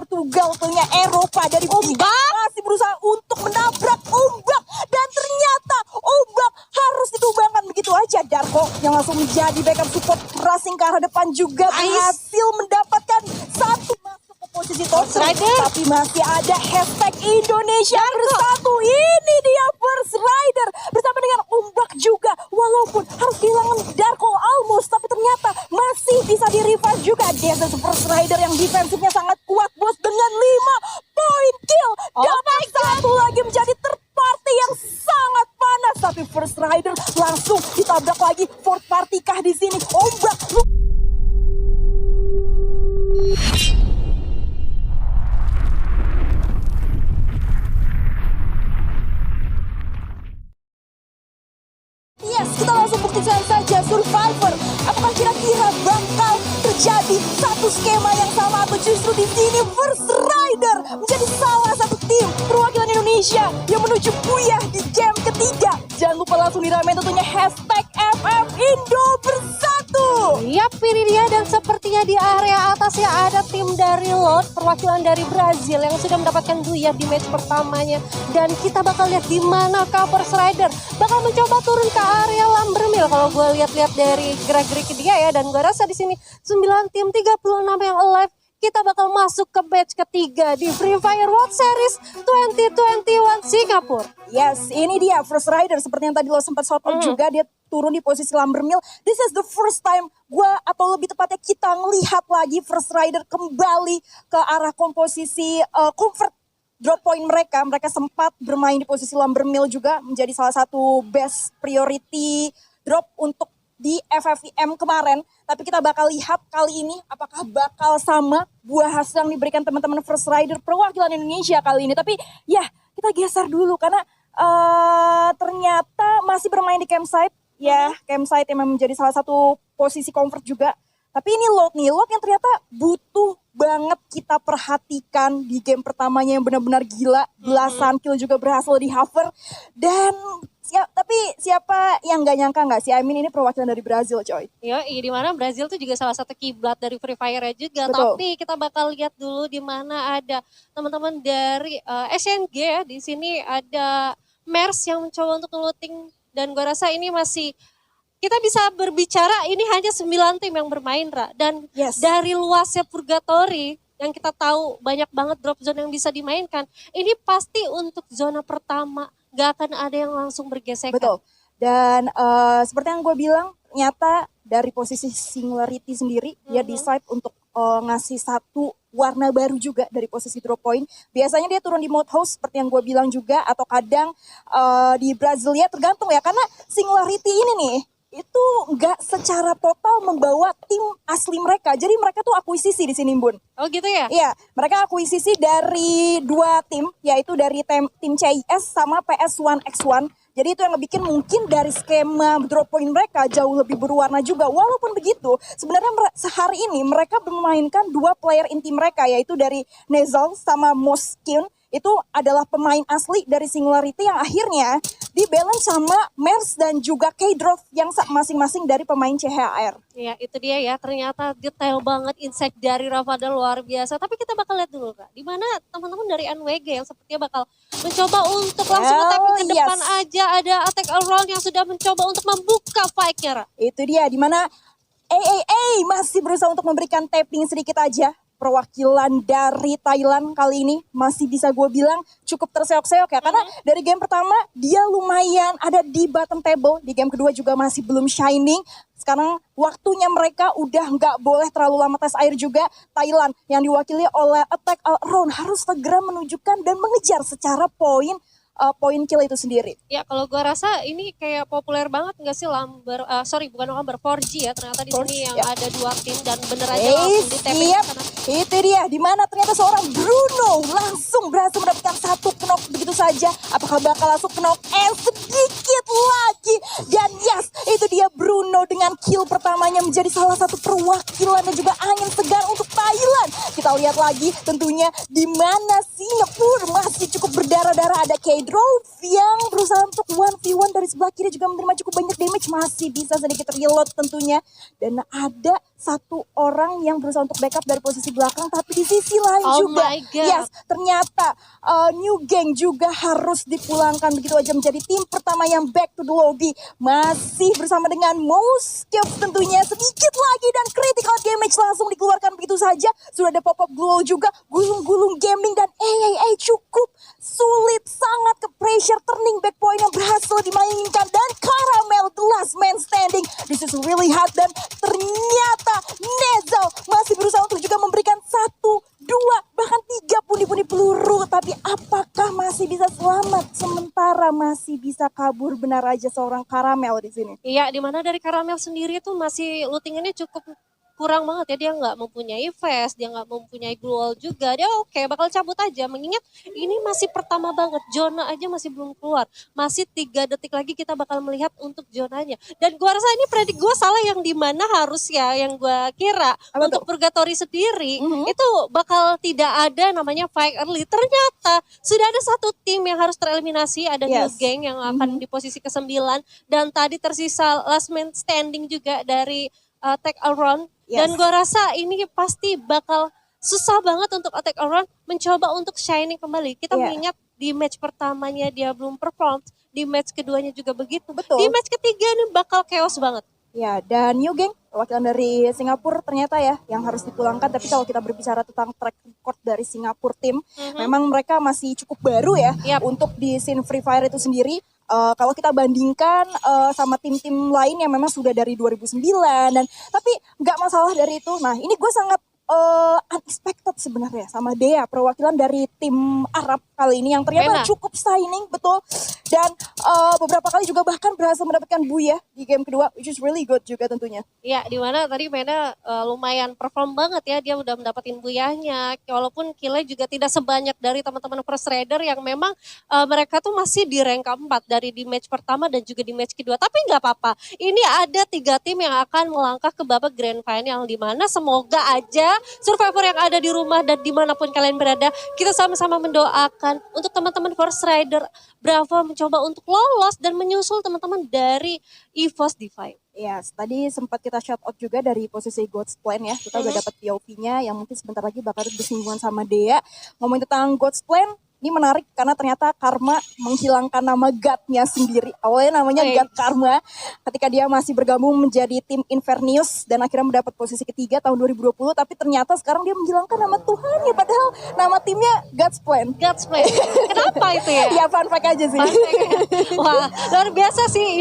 Portugal tentunya Eropa dari Ombak masih berusaha untuk menabrak Ombak dan ternyata Ombak harus ditumbangkan begitu aja. Darko yang langsung menjadi backup support racing ke arah depan juga berhasil mendapatkan satu masuk ke posisi top 3. Tapi masih ada hashtag Indonesia bersatu. Ini dia First Rider bersama dengan Ombak juga. Walaupun harus kehilangan Darko almost, tapi ternyata masih bisa di revive juga. Dia First Rider yang defensifnya sangat kuat bos dengan 5 poin kill. Dapat satu lagi menjadi third party yang sangat panas. Tapi First Rider langsung ditabrak lagi. Fourth party kah di sini? Ombak. Yes, kita langsung buktikan saja Survivor. Apakah kira-kira bakal terjadi satu skema yang sama atau justru di sini First Rider menjadi salah satu tim perwakilan Indonesia yang menuju buyah di game ketiga. Jangan lupa langsung diramein tentunya hashtag FF Indo Bersatu. Yap, ini dia, dan sepertinya di area atas ya ada tim dari Lot, perwakilan dari Brazil yang sudah mendapatkan buyah di match pertamanya. Dan kita bakal lihat di mana First Rider bakal mencoba turun ke area Lambermill. Kalau gue lihat-lihat dari gerak-gerik dia ya, dan gue rasa di sini 9 tim 36 yang alive. Kita bakal masuk ke match ketiga di Free Fire World Series 2021 Singapura. Yes, ini dia First Rider seperti yang tadi lo sempat shot out juga, dia turun di posisi Lambermill. This is the first time gue, atau lebih tepatnya kita ngelihat lagi First Rider kembali ke arah komposisi comfort drop point mereka. Mereka sempat bermain di posisi Lambermill juga, menjadi salah satu best priority drop untuk di FFVM kemarin. Tapi kita bakal lihat kali ini apakah bakal sama buah hasil yang diberikan teman-teman First Rider perwakilan Indonesia kali ini. Tapi ya kita geser dulu karena ternyata masih bermain di campsite. Ya, campsite yang menjadi salah satu posisi comfort juga. Tapi ini Lot nih, Lot yang ternyata butuh banget kita perhatikan di game pertamanya yang benar-benar gila. Belasan kill juga berhasil di hover. Dan tapi siapa yang gak nyangka gak sih? I mean ini perwakilan dari Brazil coy. Yoi, di mana Brazil itu juga salah satu kiblat dari Free Fire juga. Betul. Tapi kita bakal lihat dulu di mana ada teman-teman dari SNG ya. Di sini ada Mers yang mencoba untuk looting, dan gue rasa ini masih, kita bisa berbicara ini hanya 9 tim yang bermain, Ra. Dan dari luasnya Purgatory yang kita tahu banyak banget drop zone yang bisa dimainkan. Ini pasti untuk zona pertama, gak akan ada yang langsung bergesekan. Betul. Dan seperti yang gue bilang, ternyata dari posisi Singularity sendiri, dia decide untuk ngasih satu warna baru juga dari posisi drop point. Biasanya dia turun di mode house seperti yang gue bilang juga, atau kadang di Brasilia, tergantung ya. Karena Singularity ini nih, itu nggak secara total membawa tim asli mereka. Jadi mereka tuh akuisisi di sini, Bun. Oh gitu ya? Iya, mereka akuisisi dari 2 tim, yaitu dari tim CIS sama PS1X1. Jadi itu yang ngebikin mungkin dari skema drop point mereka jauh lebih berwarna juga. Walaupun begitu, sebenarnya sehari ini mereka memainkan 2 player inti mereka, yaitu dari Nezal sama Moskin. Itu adalah pemain asli dari Singularity yang akhirnya di-balance sama Mers dan juga K-Drop yang masing-masing dari pemain CHR. Ya itu dia ya, ternyata detail banget insight dari Rafadal luar biasa. Tapi kita bakal lihat dulu Kak, di mana teman-teman dari NWG yang sepertinya bakal mencoba untuk langsung tapping ke depan aja. Ada attack around yang sudah mencoba untuk membuka fight-nya. Itu dia, di mana masih berusaha untuk memberikan tapping sedikit aja. Perwakilan dari Thailand kali ini masih bisa gue bilang cukup terseok-seok ya. Karena dari game pertama dia lumayan ada di bottom table. Di game kedua juga masih belum shining. Sekarang waktunya mereka udah nggak boleh terlalu lama tes air juga. Thailand yang diwakili oleh Attack Around harus segera menunjukkan dan mengejar secara poin kill itu sendiri. Ya kalau gue rasa ini kayak populer banget nggak sih bukan Lamber 4G ya, ternyata di sini yang ada 2 tim dan bener aja langsung di tapping sana. Itu dia, di mana ternyata seorang Bruno langsung berhasil mendapatkan 1 knock begitu saja. Apakah bakal langsung knock? Sedikit lagi. Dan itu dia Bruno dengan kill pertamanya menjadi salah satu perwakilan dan juga angin segar untuk Thailand. Kita bisa lihat lagi tentunya di mana Singapura masih cukup berdarah-darah. Ada K-Drove yang berusaha untuk 1v1 dari sebelah kiri juga menerima cukup banyak damage. Masih bisa sedikit reload tentunya. Dan ada satu orang yang berusaha untuk backup dari posisi belakang, tapi di sisi lain juga, my God. yes, ternyata New Gang juga harus dipulangkan begitu aja menjadi tim pertama yang back to the lobby. Masih bersama dengan Moskov tentunya, sedikit lagi dan critical damage langsung dikeluarkan begitu saja. Sudah ada pop-up glow juga, gulung-gulung gaming dan cukup sulit, sangat ke pressure turning back point yang berhasil dimainkan. Dan Caramel the last man standing, this is really hard. Dan ternyata Nezal masih berusaha untuk juga memberikan 1, 2, bahkan 3 pundi-pundi peluru. Tapi apakah masih bisa selamat? Sementara masih bisa kabur benar aja seorang Caramel di sini. Iya, dimana dari Caramel sendiri tuh masih lootingannya cukup kurang banget ya. Dia nggak mempunyai vest, dia nggak mempunyai glue juga. Dia oke, bakal cabut aja. Mengingat ini masih pertama banget, zona aja masih belum keluar. Masih 3 detik lagi kita bakal melihat untuk zonanya. Dan gua rasa ini predik gua salah yang dimana harus ya, yang gua kira Apa untuk tuh? Purgatory sendiri itu bakal tidak ada namanya fight early. Ternyata sudah ada satu tim yang harus tereliminasi, ada New Yes. Gang yang akan di posisi ke-9 dan tadi tersisa last man standing juga dari Attack Around. Yes. Dan gue rasa ini pasti bakal susah banget untuk Attack Around mencoba untuk shining kembali. Kita Yeah. mengingat di match pertamanya dia belum perform, di match keduanya juga begitu. Betul. Di match ketiga ini bakal chaos banget. Ya, dan New Gang, perwakilan dari Singapura ternyata ya yang harus dipulangkan. Tapi kalau kita berbicara tentang track record dari Singapura tim, memang mereka masih cukup baru ya Yap. untuk di scene Free Fire itu sendiri. Kalau kita bandingkan sama tim-tim lain yang memang sudah dari 2009 dan tapi nggak masalah dari itu. Nah, ini gue sangat unexpected sebenarnya sama Dea, perwakilan dari tim Arab kali ini yang ternyata Mena. cukup shining betul, dan beberapa kali juga bahkan berhasil mendapatkan buya di game kedua, which is really good juga tentunya. Ya, di mana tadi Mena lumayan perform banget ya, dia udah mendapatkan buyahnya. Walaupun killnya juga tidak sebanyak dari teman-teman First Raider yang memang mereka tuh masih di rank 4 dari di match pertama dan juga di match kedua. Tapi nggak apa-apa, ini ada 3 tim yang akan melangkah ke babak grand final, di mana semoga aja survivor yang ada di rumah dan dimanapun kalian berada, kita sama-sama mendoakan untuk teman-teman First Rider Bravo mencoba untuk lolos dan menyusul teman-teman dari EVOS Divine. Yes, tadi sempat kita shout out juga dari posisi God's Plan ya. Kita udah dapat POV-nya yang mungkin sebentar lagi bakal bersinggungan sama Dea. Ngomongin tentang God's Plan, ini menarik karena ternyata Karma menghilangkan nama God-nya sendiri. Awalnya namanya God Karma. Ketika dia masih bergabung menjadi tim Infernius dan akhirnya mendapat posisi ketiga tahun 2020. Tapi ternyata sekarang dia menghilangkan nama Tuhannya. Padahal nama timnya God's Plan. God's Plan. Kenapa itu ya? Ya fun fact aja sih. Fun fact ya. Wah, luar biasa sih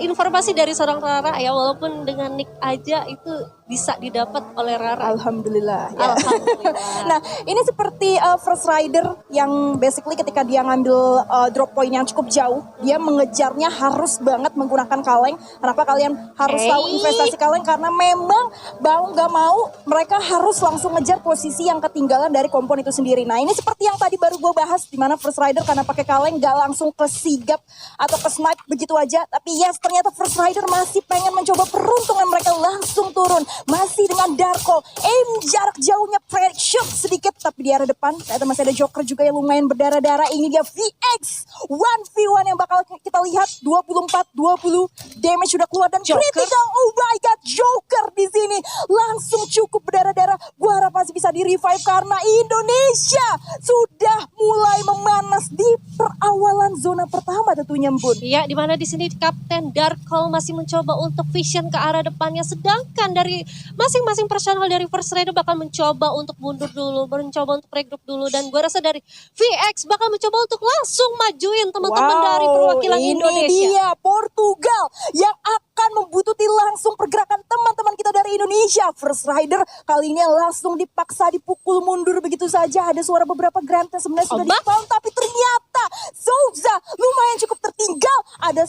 informasi dari seorang Rara ya, walaupun dengan nick aja itu bisa didapat oleh Rara. Alhamdulillah. Ya. Alhamdulillah. Nah, ini seperti First Rider yang basically ketika dia ngambil drop point yang cukup jauh, dia mengejarnya harus banget menggunakan kaleng. Kenapa kalian harus tahu investasi kaleng? Karena memang mau gak mau mereka harus langsung ngejar posisi yang ketinggalan dari kompon itu sendiri. Nah, ini seperti yang tadi baru gue bahas, di mana First Rider karena pakai kaleng gak langsung ke sigap atau ke snipe begitu aja. Tapi yes, ternyata First Rider masih pengen mencoba peruntungan mereka langsung turun. Masih dengan Darko, aim jarak jauhnya prediction sedikit, tapi di arah depan ternyata masih ada Joker juga yang lumayan berdarah-darah. Ini dia VX 1v1 yang bakal kita lihat, 24-20 damage sudah keluar dan critical. Oh my god, Joker di sini langsung cukup berdarah-darah. Gua harap masih bisa di revive karena Indonesia sudah mulai memanas di perawalan zona pertama tentunya, Bun. Iya, di mana di sini Kapten Darko masih mencoba untuk vision ke arah depannya, sedangkan dari masing-masing personal dari First Raider bakal mencoba untuk mundur dulu, mencoba untuk regroup dulu, dan gue rasa dari VX bakal mencoba untuk langsung majuin teman-teman dari perwakilan Indonesia. Ini dia Portugal yang akan membutuhkan langsung pergerakan teman-teman kita dari Indonesia. First Rider kali ini langsung dipaksa dipukul mundur begitu saja. Ada suara beberapa Grant yang sebenarnya sudah di-spawn, tapi ternyata Souza lumayan cukup tertinggal. Ada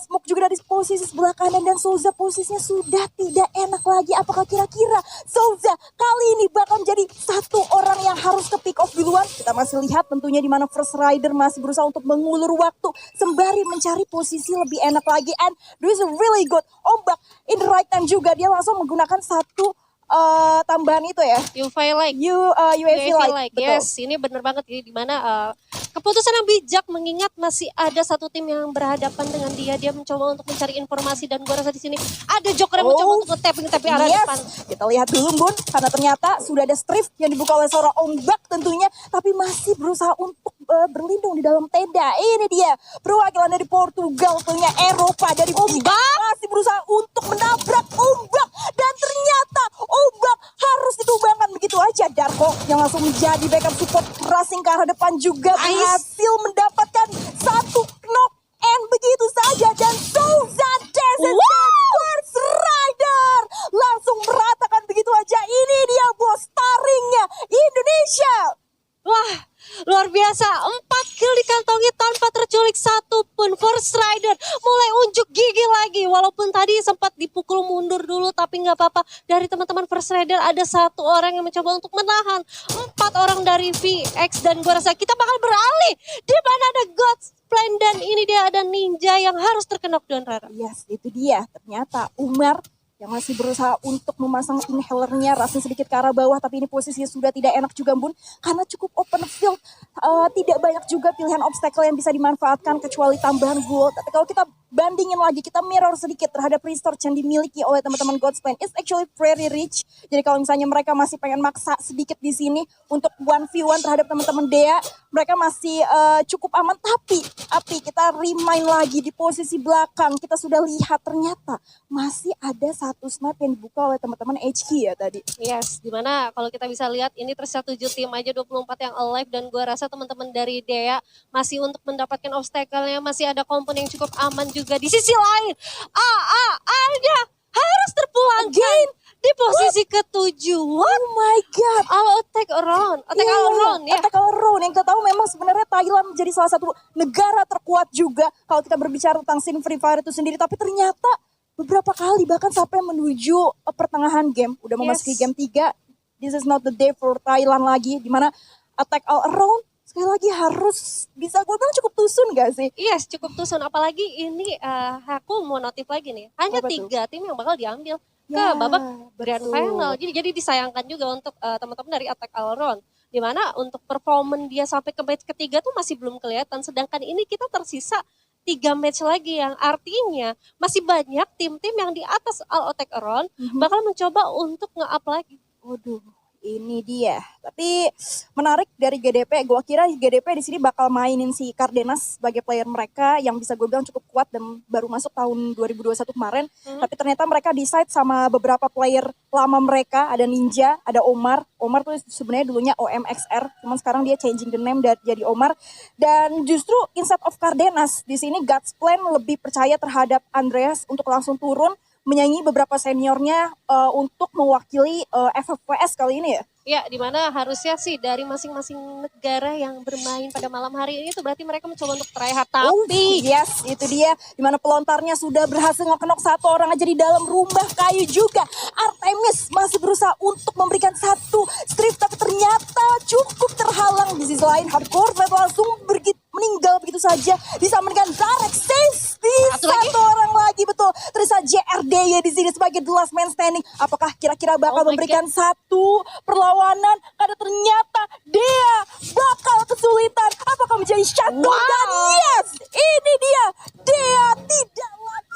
smoke juga dari posisi sebelah kanan dan Souza posisinya sudah tidak enak lagi. Apakah kira-kira Souza kali ini bakal menjadi satu orang yang harus ke pick off duluan? Kita masih lihat tentunya di mana First Rider masih berusaha untuk mengulur waktu sembari mencari posisi lebih enak lagi. And this is really good. Ombak in the right time juga, dia langsung menggunakan satu tambahan itu ya. UV Light. UAV Light. Betul. Yes, ini bener banget ini dimana keputusan yang bijak mengingat masih ada satu tim yang berhadapan dengan dia. Dia mencoba untuk mencari informasi dan gue rasa di sini ada Joker yang mencoba untuk nge-tapping tapi arah depan. Kita lihat dulu Bun, karena ternyata sudah ada strip yang dibuka oleh seorang ombak tentunya, tapi masih berusaha untuk berlindung di dalam tenda. Ini dia perwakilan dari Portugal, tentunya Eropa dari ombak masih berusaha untuk menabrak ombak dan ternyata ombak harus ditumbangkan begitu aja. Darko yang langsung menjadi backup support racing ke arah depan juga berhasil mendapatkan satu knock and begitu saja dan Souza First Rider langsung meratakan begitu aja. Ini dia bos taringnya Indonesia. Wah, luar biasa. 4 kill dikantongi tanpa terculik satupun. First Rider mulai unjuk gigi lagi. Walaupun tadi sempat dipukul mundur dulu, tapi nggak apa-apa. Dari teman-teman First Rider ada satu orang yang mencoba untuk menahan 4 orang dari VX. Dan gue rasa kita bakal beralih. Di mana ada God's Plan dan ini dia ada Ninja yang harus terkena dan Rara. Yes, itu dia. Ternyata Umar yang masih berusaha untuk memasang inhalernya, rasanya sedikit ke arah bawah, tapi ini posisinya sudah tidak enak juga Bun, karena cukup open field, tidak banyak juga pilihan obstacle yang bisa dimanfaatkan kecuali tambahan gold. Tapi kalau kita bandingin lagi, kita mirror sedikit terhadap resource yang dimiliki oleh teman-teman God's Plan, it's actually very rich. Jadi kalau misalnya mereka masih pengen maksa sedikit di sini untuk 1v1 terhadap teman-teman Dea, mereka masih cukup aman. Tapi kita remind lagi di posisi belakang, kita sudah lihat ternyata masih ada satu snipe yang dibuka oleh teman-teman HQ ya tadi. Yes, dimana kalau kita bisa lihat ini tersisa 7 tim aja 24 yang alive dan gue rasa teman-teman dari Dea masih untuk mendapatkan obstacle-nya masih ada komponen yang cukup aman juga. Di sisi lain, ada harus terpulangkan di posisi ke-7. Oh my god. Attack around ya. Attack around yang kita tahu memang sebenarnya Thailand menjadi salah satu negara terkuat juga kalau kita berbicara tentang scene Free Fire itu sendiri, tapi ternyata beberapa kali bahkan sampai menuju pertengahan game, udah memasuki game 3. This is not the day for Thailand lagi, dimana attack all around sekali lagi harus bisa gue bilang cukup tusun gak sih? Yes, cukup tusun. Apalagi ini aku mau notif lagi nih. Hanya 3 tim yang bakal diambil ke babak grand final. Jadi disayangkan juga untuk teman-teman dari Attack All Around. Dimana untuk performan dia sampai ke match ketiga tuh masih belum kelihatan. Sedangkan ini kita tersisa 3 match lagi yang artinya masih banyak tim-tim yang di atas All Attack Around bakal mencoba untuk nge-up lagi. Waduh, ini dia. Tapi menarik dari GDP, gue kira GDP di sini bakal mainin si Cardenas sebagai player mereka yang bisa gue bilang cukup kuat dan baru masuk tahun 2021 kemarin. Tapi ternyata mereka decide sama beberapa player lama mereka, ada Ninja, ada Omar. Omar tuh sebenarnya dulunya OMXR, cuman sekarang dia changing the name jadi Omar. Dan justru instead of Cardenas, di sini God's Plan lebih percaya terhadap Andreas untuk langsung turun menyanyi beberapa seniornya untuk mewakili FFPS kali ini ya. Ya, dimana harusnya sih dari masing-masing negara yang bermain pada malam hari ini itu berarti mereka mencoba untuk try hard. Tapi yes, itu dia. Dimana pelontarnya sudah berhasil nge-knock satu orang aja di dalam rumah kayu juga. Artemis masih berusaha untuk memberikan satu strip, tapi ternyata cukup terhalang. Di sisi lain, Hardcore langsung meninggal begitu saja. Disampaikan Zarek saves di satu orang lagi, betul. Terisa JRD ya di sini sebagai the last man standing. Apakah kira-kira bakal memberikan satu perlawanan? Karena ternyata dia bakal kesulitan. Apakah menjadi shutdown? Dan yes, ini dia. Dia tidak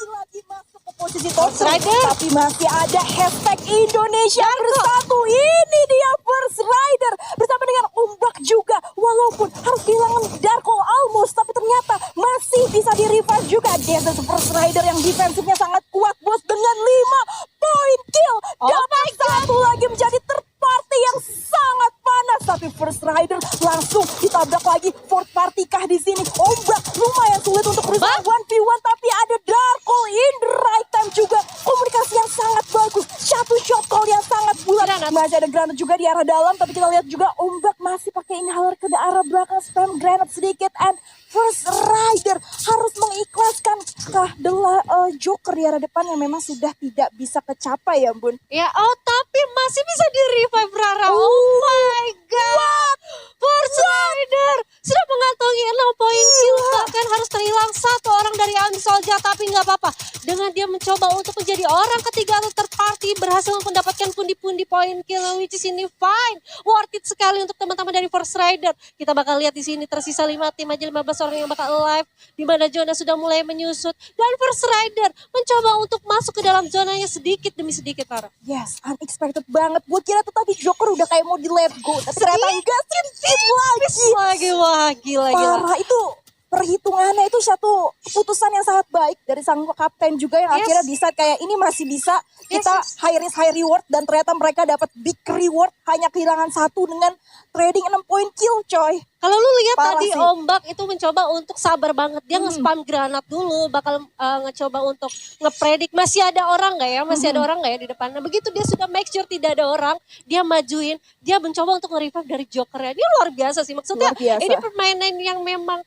lagi masuk ke posisi top rider, tapi masih ada hashtag Indonesia bersatu. Ini dia First Rider bersama dengan Ombak juga. Walaupun harus kehilangan Darko almost, tapi ternyata masih bisa di revive juga. Dia First Rider yang defensifnya sangat kuat bos dengan 5 point kill. Dapat satu lagi menjadi third party yang sangat panas, tapi First Rider langsung ditabrak lagi. Fourth party kah di sini? Ombak lumayan sulit untuk berusaha 1v1, tapi ada Darko in the right time juga. Komunikasi yang sangat bagus, satu shot call yang sangat bulat. Masih ada granat juga di arah dalam, tapi kita lihat juga Ombak masih pakai inhaler ke arah belakang, spam granat sedikit, and First Rider harus mengikhlaskan Joker di arah depan yang memang sudah tidak bisa kecapai ya Bun. Ya, tapi masih bisa di revive Rara. Oh my god. First Rider sudah mengantongi 6 poin kill, bahkan harus terhilang satu orang dari Ami Solja, tapi nggak apa-apa. Dengan dia mencoba untuk menjadi orang ketiga atau third party, berhasil mendapatkan pundi-pundi point kill which is ini fine. Worth it sekali untuk teman-teman dari First Rider. Kita bakal lihat di sini tersisa 5 tim aja 15 orang yang bakal live di mana zona sudah mulai menyusut dan First Rider mencoba untuk masuk ke dalam zonanya sedikit demi sedikit, Tara. Yes, unexpected banget. Gue kira tuh tadi Joker udah kayak mau di let go. Tapi ternyata enggak, sedikit lagi. Wah, gila. Parah, itu perhitungannya itu satu keputusan yang sangat baik dari sang kapten juga yang akhirnya decide kayak ini masih bisa kita high risk high reward dan ternyata mereka dapat big reward hanya kehilangan satu dengan trading 6 point kill coy. Kalau lu lihat Parah tadi sih. Ombak itu mencoba untuk sabar banget. Dia nge-spam granat dulu, bakal ngecoba untuk ngepredik masih ada orang nggak ya, ada orang nggak ya di depan. Nah begitu dia sudah make sure tidak ada orang, dia majuin, dia mencoba untuk nge-revive dari Jokernya. Dia luar biasa sih, maksudnya Luar biasa. ini permainan yang memang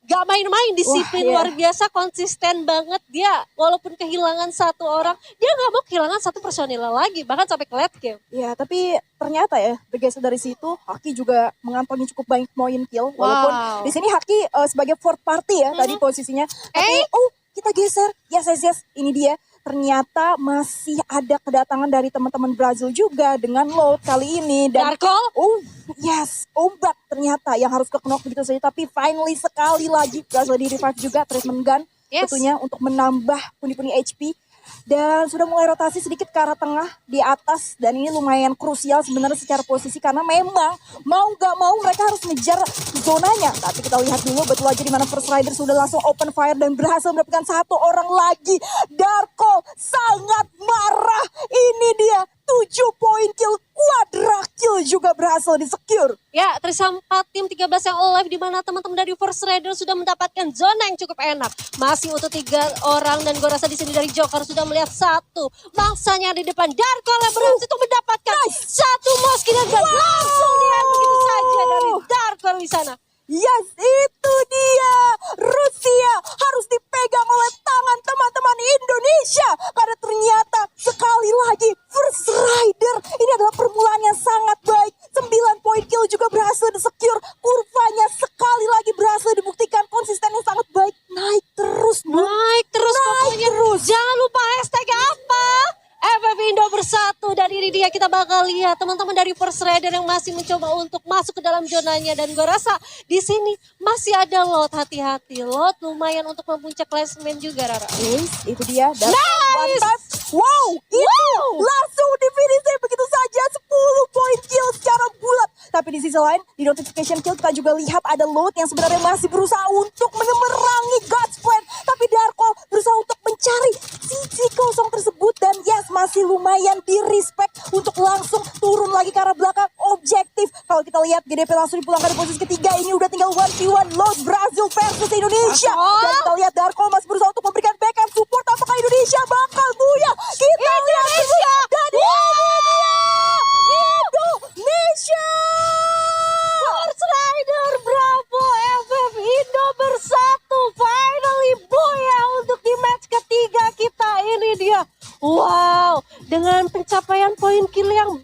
gak main-main, disiplin Wah, iya. luar biasa, konsisten banget dia. Walaupun kehilangan satu orang, dia gak mau kehilangan satu personil lagi, bahkan sampai ke late game. Ya, tapi ternyata ya bergeser dari situ Haki juga mengantongi cukup banyak point kill walaupun di sini Haki sebagai fourth party ya tadi posisinya. Tapi kita geser. Yes, ini dia. Ternyata masih ada kedatangan dari teman-teman Brazil juga dengan load kali ini dan Darko? Yes, Ombak ternyata yang harus ke knock begitu saja tapi finally sekali lagi berhasil di revive juga treatment gun tentunya untuk menambah pundi-pundi HP. Dan sudah mulai rotasi sedikit ke arah tengah di atas dan ini lumayan krusial sebenarnya secara posisi karena memang mau gak mau mereka harus ngejar zonanya. Tapi kita lihat dulu betul aja di mana First Rider sudah langsung open fire dan berhasil mendapatkan satu orang lagi. Darko sangat marah. Ini dia 7 point kill, quadra kill juga berhasil di secure. Ya, tersisa 4 tim 13 yang live di mana teman-teman dari First Rider sudah mendapatkan zona yang cukup enak. Masih untuk 3 orang dan gue rasa di sini dari Joker sudah melihat satu mangsanya di depan. Darko yang berhasil untuk mendapatkan satu Moski dan langsung dia begitu saja dari Darko di sana. Yes, itu dia. Rusia harus dipegang oleh tangan teman-teman Indonesia. Karena ternyata sekali lagi First Rider ini adalah permulaan yang sangat baik. 9 point kill juga berhasil di-secure. Kurvanya sekali lagi berhasil dibuktikan konsisten yang sangat baik. Naik terus, Bu. Naik terus pokoknya. Jangan lupa hashtag apa? FF Indo bersatu dan ini dia kita bakal lihat teman-teman dari First Rider yang masih mencoba untuk masuk ke dalam zonanya dan gue rasa di sini masih ada lot, hati-hati lot lumayan untuk mempuncak klasmen juga Rara. Yes, itu dia. Dan Nice! wow, langsung di finish begitu saja 10 point kill secara bulat. Tapi di sisi lain di notification kill kita juga lihat ada load yang sebenarnya masih berusaha untuk memerangi God's Plan. Tapi Darko berusaha untuk mencari sisi kosong tersebut dan yes masih lumayan di respect untuk langsung turun lagi ke arah belakang objektif. Kalau kita lihat GDP langsung dipulangkan di posisi ketiga ini udah tinggal 1v1 load Brazil versus Indonesia. Dan kita lihat Darko masih berusaha untuk memberikan backup support apakah Indonesia bakal buya. Kita lihat dulu dan Indonesia. First Rider bravo FF Indo bersatu finally boya untuk di match ketiga kita ini dia. Wow, dengan pencapaian poin kill yang